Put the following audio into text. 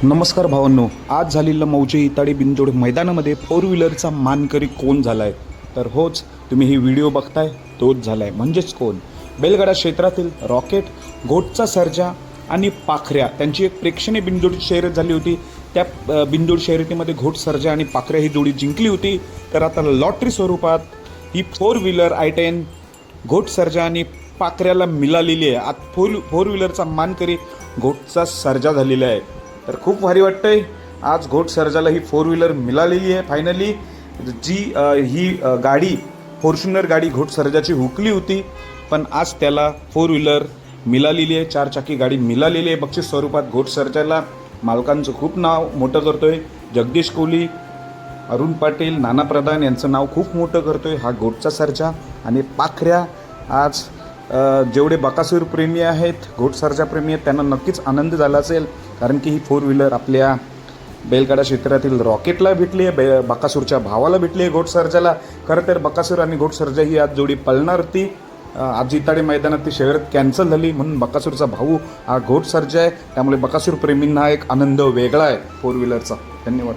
नमस्कार भावांनो, आज झालेल्या मौजे इताडी बिनजोड मैदानामध्ये फोर व्हीलरचा मानकरी कोण झालाय? तर होच, तुम्ही ही व्हिडिओ बघताय तोच झालाय. म्हणजेच कोण? बैलगाडा क्षेत्रातील रॉकेट, घोटचा सर्जा आणि पाखऱ्या त्यांची एक प्रेक्षणीय बिनजोड शर्यत झाली होती. त्या बिनजोड शर्यतीमध्ये घोट सर्जा आणि पाखऱ्या ही जोडी जिंकली होती. तर आता लॉटरी स्वरूपात ही फोर व्हीलर I-10 घोट सर्जा आणि पाखऱ्याला मिळालेली आहे. आज फोर व्हीलरचा मानकरी घोटचा सर्जा झालेला आहे. तर खूप भारी वाटतंय. आज घोट सर्जाला ही फोर व्हीलर मिळालेली आहे फायनली. जी ही गाडी फॉर्च्युनर गाडी घोट सर्जाची हुकली होती, पण आज त्याला फोर व्हीलर मिळालेली आहे. चारचाकी गाडी मिळालेली आहे बक्षीस स्वरूपात. घोट सर्जाला मालकांचं खूप नाव मोठं करतोय. जगदीश कोहली, अरुण पाटील, नाना प्रधान यांचं नाव खूप मोठं करतोय हा घोटचा सर्जा. आणि पाखऱ्या आज जेवढे बकासूर प्रेमी आहेत, घोट सर्जा प्रेमी आहेत, त्यांना नक्कीच आनंद झाला असेल. कारण की ही फोर व्हीलर आपल्या बैलगाडा क्षेत्रातील रॉकेटला भेटली आहे, बकासूरच्या भावाला भेटली आहे घोट सर्जाला. खरं तर बकासूर आणि घोट सर्जा ही आज जोडी पळणार होती. आज इताडी मैदानात ती शर्यत कॅन्सल झाली, म्हणून बकासूरचा भाऊ हा घोट सर्जा आहे. त्यामुळे बकासूर प्रेमींना एक आनंद वेगळा आहे फोर व्हीलरचा. धन्यवाद.